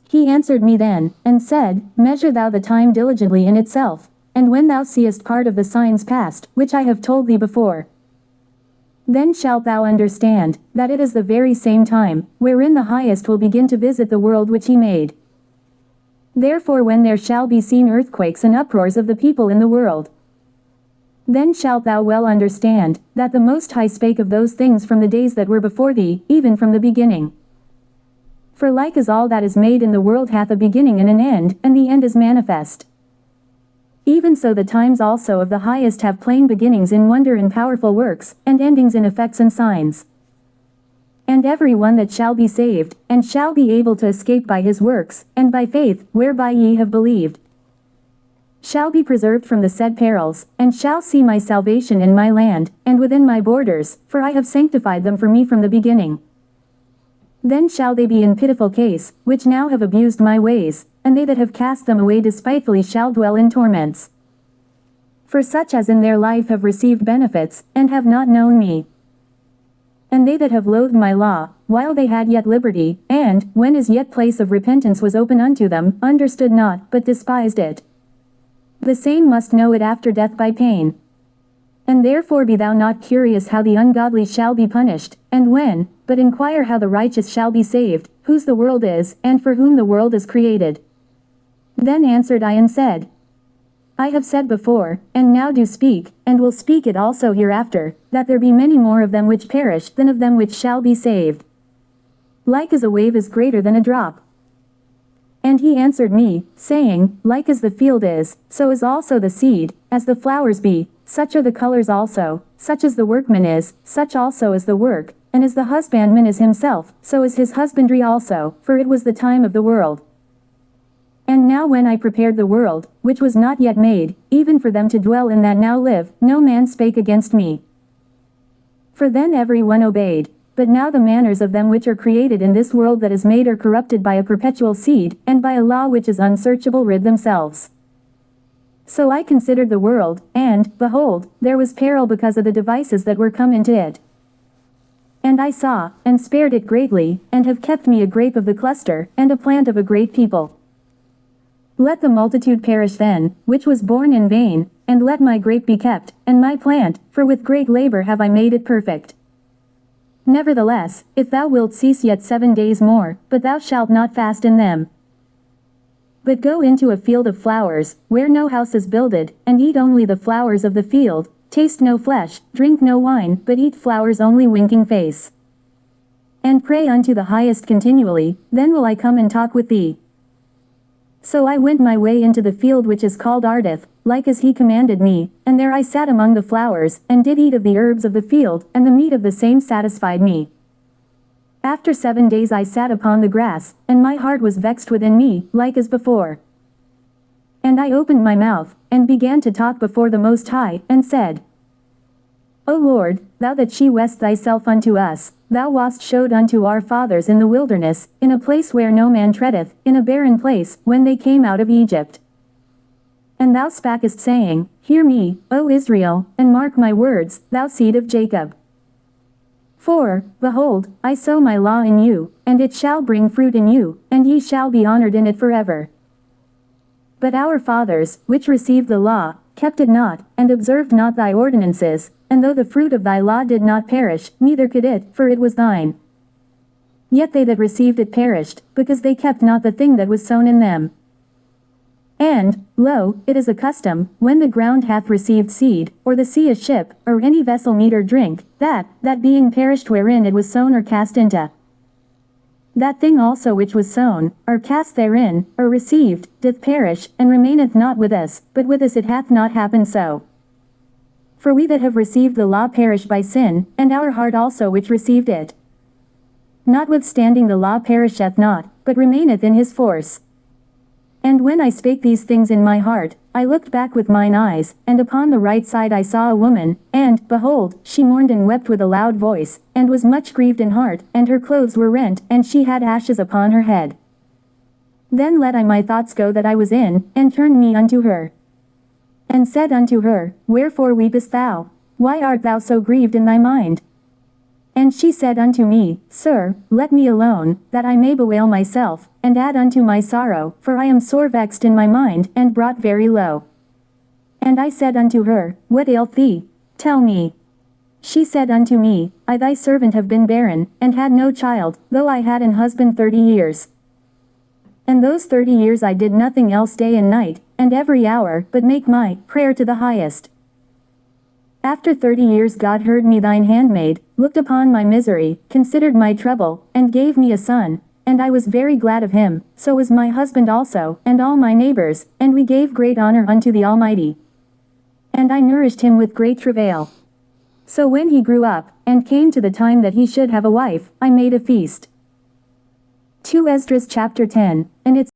He answered me then, and said, Measure thou the time diligently in itself, and when thou seest part of the signs past, which I have told thee before, then shalt thou understand, that it is the very same time, wherein the Highest will begin to visit the world which he made. Therefore when there shall be seen earthquakes and uproars of the people in the world, then shalt thou well understand, that the Most High spake of those things from the days that were before thee, even from the beginning. For like as all that is made in the world hath a beginning and an end, and the end is manifest, even so the times also of the Highest have plain beginnings in wonder and powerful works, and endings in effects and signs. And every one that shall be saved, and shall be able to escape by his works, and by faith, whereby ye have believed, shall be preserved from the said perils, and shall see my salvation in my land, and within my borders, for I have sanctified them for me from the beginning. Then shall they be in pitiful case, which now have abused my ways, and they that have cast them away despitefully shall dwell in torments. For such as in their life have received benefits, and have not known me. And they that have loathed my law, while they had yet liberty, and, when as yet place of repentance was open unto them, understood not, but despised it, the same must know it after death by pain. And therefore be thou not curious how the ungodly shall be punished, and when, but inquire how the righteous shall be saved, whose the world is, and for whom the world is created. Then answered I and said, I have said before, and now do speak, and will speak it also hereafter, that there be many more of them which perish than of them which shall be saved. Like as a wave is greater than a drop. And he answered me, saying, Like as the field is, so is also the seed, as the flowers be, such are the colors also, such as the workman is, such also is the work, and as the husbandman is himself, so is his husbandry also, for it was the time of the world. And now when I prepared the world, which was not yet made, even for them to dwell in that now live, no man spake against me. For then every one obeyed. But now the manners of them which are created in this world that is made are corrupted by a perpetual seed, and by a law which is unsearchable rid themselves. So I considered the world, and, behold, there was peril because of the devices that were come into it. And I saw, and spared it greatly, and have kept me a grape of the cluster, and a plant of a great people. Let the multitude perish then, which was born in vain, and let my grape be kept, and my plant, for with great labor have I made it perfect. Nevertheless, if thou wilt cease yet 7 days more, but thou shalt not fast in them. But go into a field of flowers, where no house is builded, and eat only the flowers of the field, taste no flesh, drink no wine, but eat flowers only winking face. And pray unto the Highest continually, then will I come and talk with thee. So I went my way into the field which is called Ardith, like as he commanded me, and there I sat among the flowers, and did eat of the herbs of the field, and the meat of the same satisfied me. After 7 days I sat upon the grass, and my heart was vexed within me, like as before. And I opened my mouth, and began to talk before the Most High, and said, O Lord, thou that shewest thyself unto us, thou wast showed unto our fathers in the wilderness, in a place where no man treadeth, in a barren place, when they came out of Egypt. And thou spakest saying, Hear me, O Israel, and mark my words, thou seed of Jacob. For, behold, I sow my law in you, and it shall bring fruit in you, and ye shall be honored in it forever. But our fathers, which received the law, kept it not, and observed not thy ordinances, and though the fruit of thy law did not perish, neither could it, for it was thine. Yet they that received it perished, because they kept not the thing that was sown in them. And, lo, it is a custom, when the ground hath received seed, or the sea a ship, or any vessel meat or drink, that being perished wherein it was sown or cast into, that thing also which was sown, or cast therein, or received, doth perish, and remaineth not with us, but with us it hath not happened so. For we that have received the law perish by sin, and our heart also which received it. Notwithstanding the law perisheth not, but remaineth in his force. And when I spake these things in my heart, I looked back with mine eyes, and upon the right side I saw a woman, and, behold, she mourned and wept with a loud voice, and was much grieved in heart, and her clothes were rent, and she had ashes upon her head. Then let I my thoughts go that I was in, and turned me unto her. And said unto her, Wherefore weepest thou? Why art thou so grieved in thy mind? And she said unto me, Sir, let me alone, that I may bewail myself, and add unto my sorrow, for I am sore vexed in my mind, and brought very low. And I said unto her, What aileth thee? Tell me. She said unto me, I thy servant have been barren, and had no child, though I had an husband 30 years. And those 30 years I did nothing else day and night, and every hour, but make my prayer to the highest. After 30 years God heard me thine handmaid, looked upon my misery, considered my trouble, and gave me a son, and I was very glad of him, so was my husband also, and all my neighbors, and we gave great honor unto the Almighty. And I nourished him with great travail. So when he grew up, and came to the time that he should have a wife, I made a feast. 2 Esdras chapter 10, and it